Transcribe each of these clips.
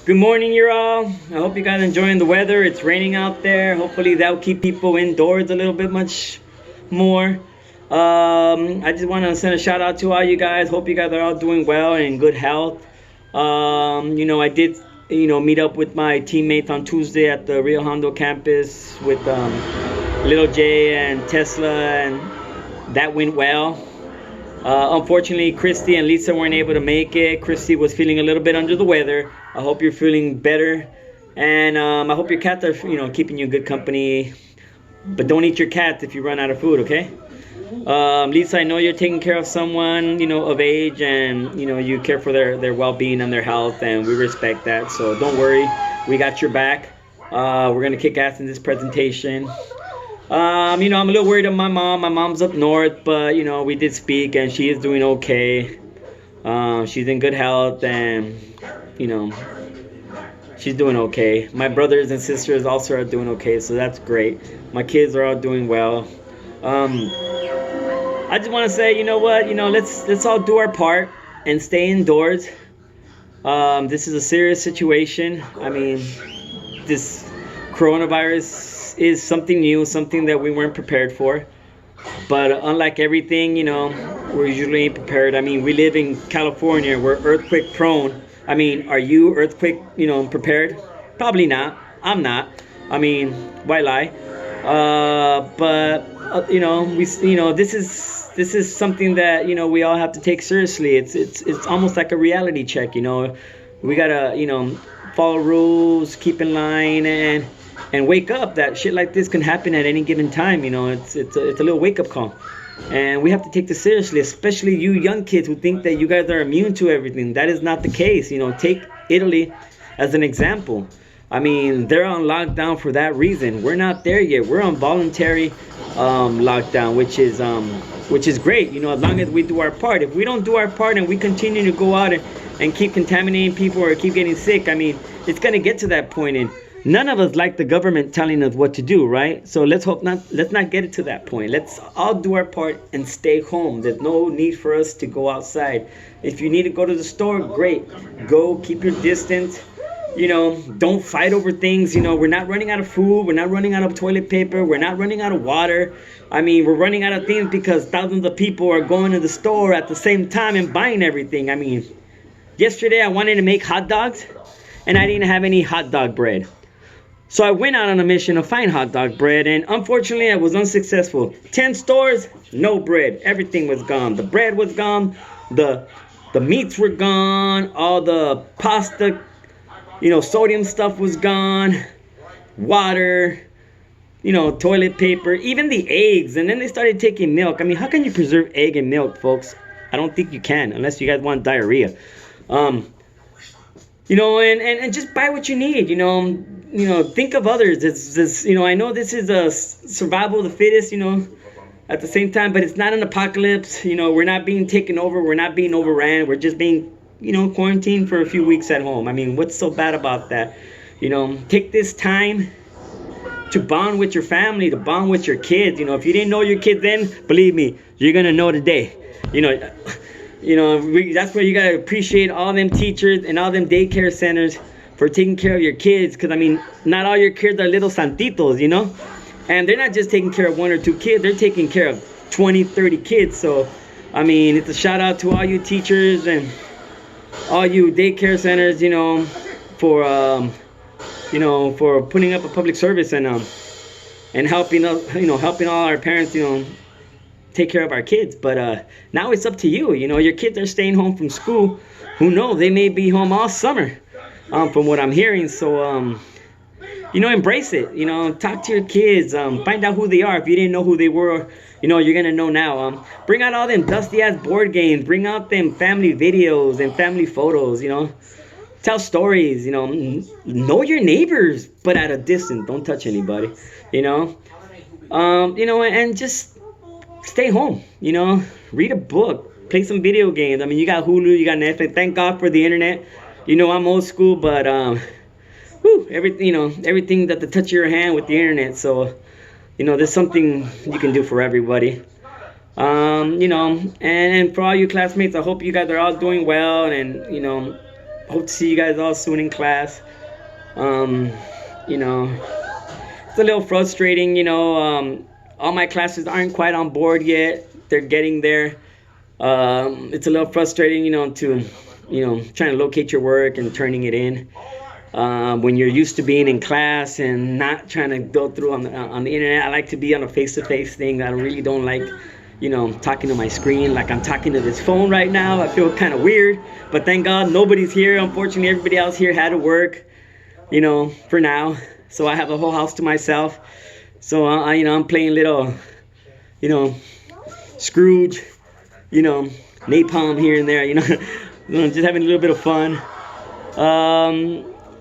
Good morning, you all. I hope you guys enjoying the weather. It's raining out there. Hopefully that'll keep people indoors a little bit much more. I just want to send a shout out to all you guys. Hope you guys are all doing well and in good health. I did, meet up with my teammates on Tuesday at the Rio Hondo campus with Little J and Tesla, and that went well. Unfortunately, Christy and Lisa weren't able to make it. Christy was feeling a little bit under the weather. I hope you're feeling better, and I hope your cats are, keeping you good company. But don't eat your cats if you run out of food, okay? Lisa, I know you're taking care of someone, of age, and you care for their well-being and their health, and we respect that. So don't worry, we got your back. We're gonna kick ass in this presentation. I'm a little worried about my mom. My mom's up north, but we did speak, and she is doing okay. She's in good health, and she's doing okay. My brothers and sisters also are doing okay, so that's great. My kids are all doing well. I just want to say, let's all do our part and stay indoors. This is a serious situation. I mean, this coronavirus is something new, something that we weren't prepared for. But unlike everything, we're usually prepared. I mean, we live in California. We're earthquake prone. I mean, are you earthquake, prepared? Probably not. I'm not. I mean, why lie? This is something that we all have to take seriously. It's almost like a reality check. We gotta follow rules, keep in line, and wake up that shit like this can happen at any given time. It's a little wake-up call, and we have to take this seriously, especially you young kids who think that you guys are immune to everything. That is not the case. Take Italy as an example. I mean, they're on lockdown for that reason. We're not there yet. We're on voluntary lockdown, which is great, as long as we do our part. If we don't do our part and we continue to go out and keep contaminating people or keep getting sick, I mean, it's going to get to that point, and none of us like the government telling us what to do, right? So let's not get it to that point. Let's all do our part and stay home. There's no need for us to go outside. If you need to go to the store, great. Go, keep your distance. Don't fight over things. We're not running out of food. We're not running out of toilet paper. We're not running out of water. I mean, we're running out of things because thousands of people are going to the store at the same time and buying everything. I mean, yesterday I wanted to make hot dogs, and I didn't have any hot dog bread. So I went out on a mission to find hot dog bread, and unfortunately I was unsuccessful. 10 stores, no bread. Everything was gone. The bread was gone. The meats were gone. All the pasta, sodium stuff was gone. Water, toilet paper, even the eggs. And then they started taking milk. I mean, how can you preserve egg and milk, folks? I don't think you can, unless you guys want diarrhea. And just buy what you need, think of others. I know this is a survival of the fittest, at the same time, but it's not an apocalypse. We're not being taken over. We're not being overran. We're just being, quarantined for a few weeks at home. I mean, what's so bad about that? Take this time to bond with your family, to bond with your kids. If you didn't know your kids then, believe me, you're going to know today. That's where you got to appreciate all them teachers and all them daycare centers for taking care of your kids. Because, I mean, not all your kids are little santitos, And they're not just taking care of one or two kids. They're taking care of 20, 30 kids. So, I mean, it's a shout out to all you teachers and all you daycare centers, for putting up a public service and helping us, helping all our parents, take care of our kids. But now it's up to you. Your kids are staying home from school. Who knows? They may be home all summer, from what I'm hearing. So, embrace it. Talk to your kids. Find out who they are. If you didn't know who they were, you're gonna know now. Bring out all them dusty ass board games. Bring out them family videos and family photos. Tell stories. Know your neighbors, but at a distance. Don't touch anybody. And just stay home. Read a book. Play some video games. I mean, you got Hulu, you got Netflix. Thank God for the internet. I'm old school, but everything at the touch of your hand with the internet. So, there's something you can do for everybody. And for all you classmates, I hope you guys are all doing well, and hope to see you guys all soon in class. You know, it's a little frustrating, all my classes aren't quite on board yet. They're getting there. It's a little frustrating, to, trying to locate your work and turning it in. When you're used to being in class and not trying to go through on the internet. I like to be on a face-to-face thing. I really don't like, talking to my screen like I'm talking to this phone right now. I feel kind of weird, but thank God nobody's here. Unfortunately, everybody else here had to work, for now. So I have the whole house to myself. So, I'm playing little, Scrooge, napalm here and there, just having a little bit of fun.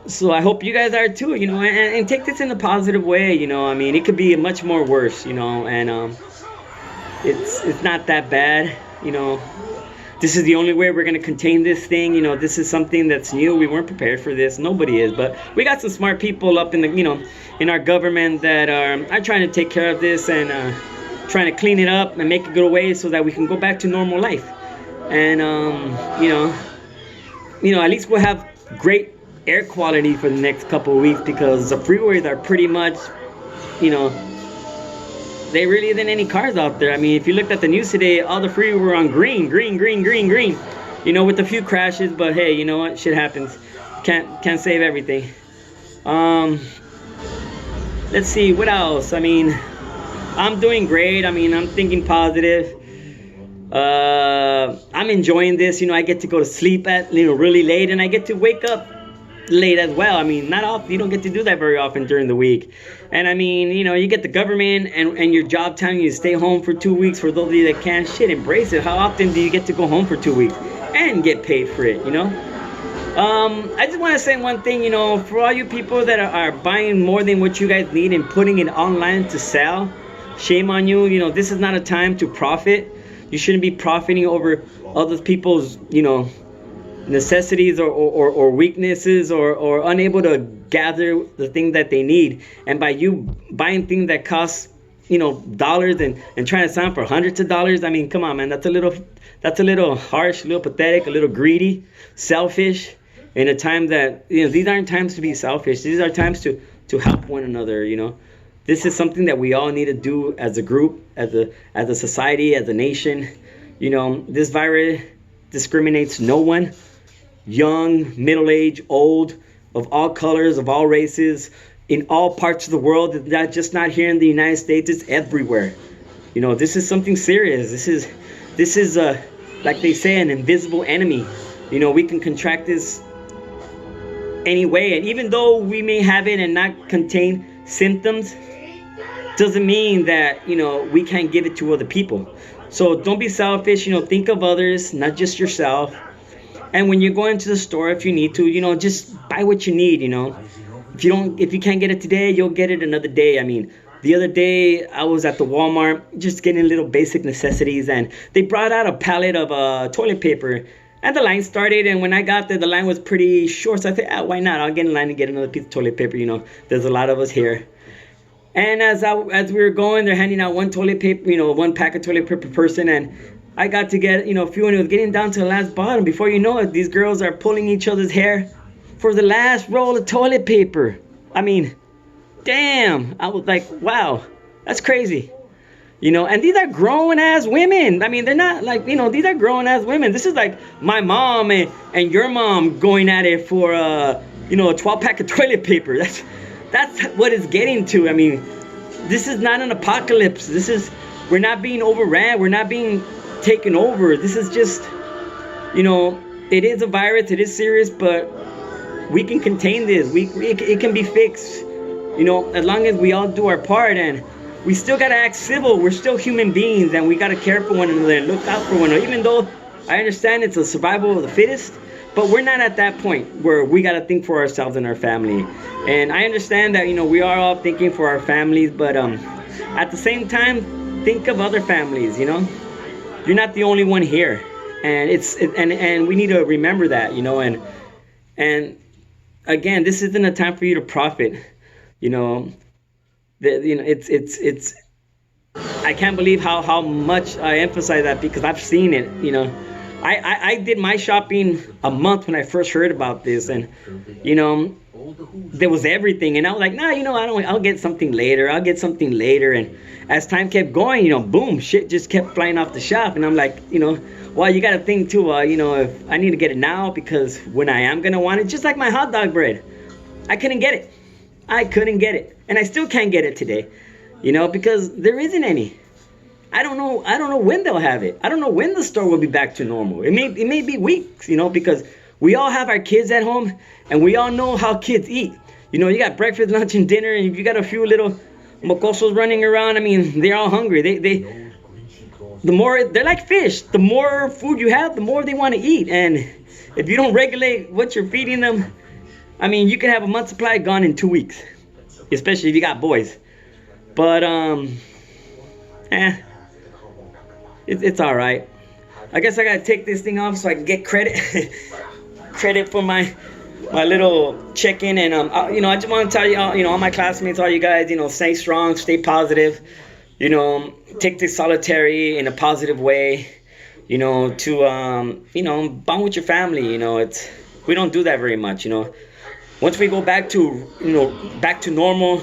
So I hope you guys are too, and take this in a positive way, it could be much more worse, and it's not that bad, This is the only way we're going to contain this thing, this is something that's new. We weren't prepared for this. Nobody is, but we got some smart people up in the, in our government that are trying to take care of this and trying to clean it up and make it go away so that we can go back to normal life. And, at least we'll have great air quality for the next couple of weeks, because the freeways are pretty much, they really isn't any cars out there. I mean, if you looked at the news today, all the freeways were on green, with a few crashes, but hey, you know what, shit happens. Can't save everything. Let's see, what else? I mean, I'm doing great. I mean, I'm thinking positive. I'm enjoying this. I get to go to sleep at really late, and I get to wake up late as well. I mean, not often. You don't get to do that very often during the week. And I mean, you get the government and your job telling you to stay home for 2 weeks. For those of you that can't, shit, embrace it. How often do you get to go home for 2 weeks and get paid for it? I just want to say one thing. For all you people that are buying more than what you guys need and putting it online to sell, shame on you. This is not a time to profit. You shouldn't be profiting over other people's, necessities or weaknesses or unable to gather the thing that they need. And by you buying things that cost, dollars and trying to sell for hundreds of dollars, I mean, come on, man, that's a little harsh, a little pathetic, a little greedy, selfish. In a time that, these aren't times to be selfish. These are times to help one another, This is something that we all need to do as a group, as a society, as a nation. This virus discriminates no one. Young, middle-aged, old, of all colors, of all races, in all parts of the world. Not just not here in the United States, it's everywhere. This is something serious. This is like they say, an invisible enemy. We can contract this anyway, and even though we may have it and not contain symptoms, doesn't mean that we can't give it to other people. So don't be selfish. Think of others, not just yourself. And when you go into the store, if you need to, just buy what you need. If you can't get it today, you'll get it another day. I mean, the other day I was at the Walmart just getting little basic necessities, and they brought out a pallet of toilet paper. And the line started, and when I got there, the line was pretty short. So I thought, why not? I'll get in line and get another piece of toilet paper. There's a lot of us here. And as we were going, they're handing out one toilet paper, one pack of toilet paper per person. And I got to get, a few, and it was getting down to the last bottom. Before you know it, these girls are pulling each other's hair for the last roll of toilet paper. I mean, damn. I was like, wow, that's crazy. And these are grown-ass women. I mean, they're not like, these are grown-ass women. This is like my mom and your mom going at it for, a 12-pack of toilet paper. That's what it's getting to. I mean, this is not an apocalypse. We're not being overran. We're not being taken over. This is just, it is a virus. It is serious, but we can contain this. It can be fixed, as long as we all do our part. And we still got to act civil. We're still human beings, and we got to care for one another and look out for one another. Even though I understand it's a survival of the fittest, but we're not at that point where we got to think for ourselves and our family. And I understand that, we are all thinking for our families, but at the same time, think of other families, You're not the only one here. And and we need to remember that, and again, this isn't a time for you to profit, it's I can't believe how much I emphasize that, because I've seen it, I did my shopping a month when I first heard about this, and you know, there was everything, and I was like, nah, you know, I'll get something later. I'll get something later, and as time kept going, you know, boom, shit just kept flying off the shelf, and I'm like, you know, well, you got to think too, you know, if I need to get it now because when I am gonna want it, just like my hot dog bread, I couldn't get it. I couldn't get it, and I still can't get it today, you know, because there isn't any. I don't know when they'll have it. I don't know when the store will be back to normal. It may be weeks, you know, because we all have our kids at home, and we all know how kids eat. You know, you got breakfast, lunch, and dinner, and if you got a few little mocosos running around, I mean, they're all hungry. The more, they're like fish. The more food you have, the more they want to eat. And if you don't regulate what you're feeding them, I mean, you can have a month's supply gone in 2 weeks, especially if you got boys. But it's all right. I guess I gotta take this thing off so I can get credit credit for my little check-in. And you know, I just want to tell you, you know, all my classmates, all you guys, you know, stay strong, stay positive, you know, take this solitary in a positive way, you know, to you know, bond with your family. You know, we don't do that very much, you know. Once we go back to, you know, back to normal,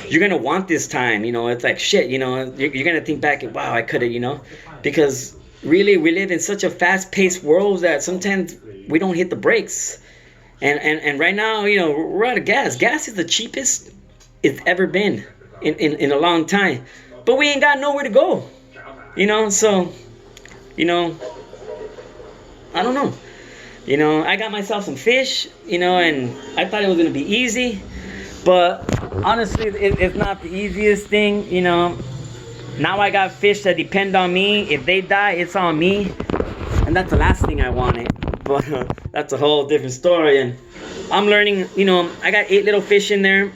you're gonna want this time, you know. It's like shit, you know, you're gonna think back, wow, I could have, you know, because really we live in such a fast-paced world that sometimes we don't hit the brakes. And right now, you know, we're out of gas. Gas is the cheapest it's ever been in a long time, but we ain't got nowhere to go, you know. So, you know, I don't know, you know, I got myself some fish, you know, and I thought it was gonna be easy, but honestly, it's not the easiest thing, you know. Now I got fish that depend on me. If they die, it's on me, and that's the last thing I wanted. But that's a whole different story. And I'm learning, you know, I got 8 little fish in there.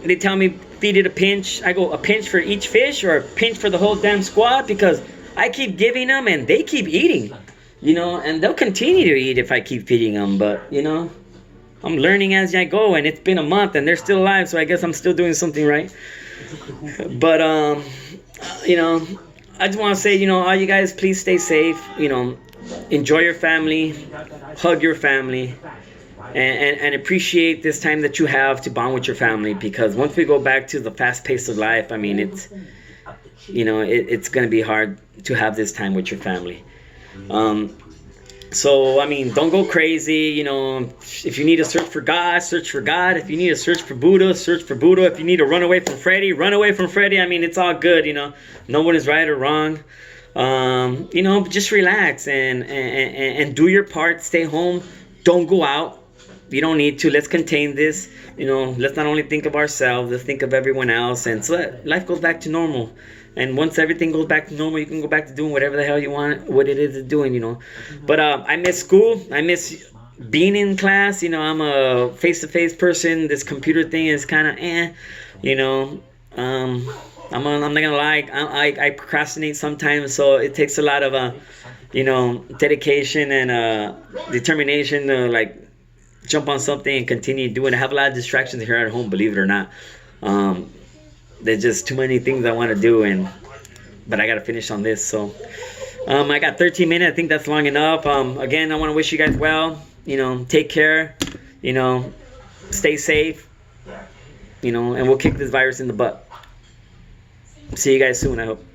They tell me feed it a pinch. I go, a pinch for each fish or a pinch for the whole damn squad, because I keep giving them and they keep eating, you know, and they'll continue to eat if I keep feeding them. But, you know, I'm learning as I go, and it's been a month and they're still alive, so I guess I'm still doing something right. But you know, I just want to say, you know, all you guys, please stay safe, you know, enjoy your family, hug your family, and appreciate this time that you have to bond with your family, because once we go back to the fast pace of life, I mean, it's, you know, it's going to be hard to have this time with your family. So, I mean, don't go crazy, you know. If you need to search for God, search for God. If you need to search for Buddha, search for Buddha. If you need to run away from Freddy, run away from Freddy. I mean, it's all good, you know. No one is right or wrong. You know, just relax and do your part. Stay home. Don't go out. You don't need to. Let's contain this. You know, let's not only think of ourselves, let's think of everyone else. And so that life goes back to normal. And once everything goes back to normal, you can go back to doing whatever the hell you want, what it is doing, you know. But I miss school. I miss being in class. You know, I'm a face-to-face person. This computer thing is kind of you know. I'm not gonna lie. I procrastinate sometimes, so it takes a lot of you know, dedication and determination to like jump on something and continue doing it. I have a lot of distractions here at home, believe it or not. There's just too many things I want to do, but I got to finish on this. So I got 13 minutes. I think that's long enough. Again, I want to wish you guys well. You know, take care. You know, stay safe. You know, and we'll kick this virus in the butt. See you guys soon, I hope.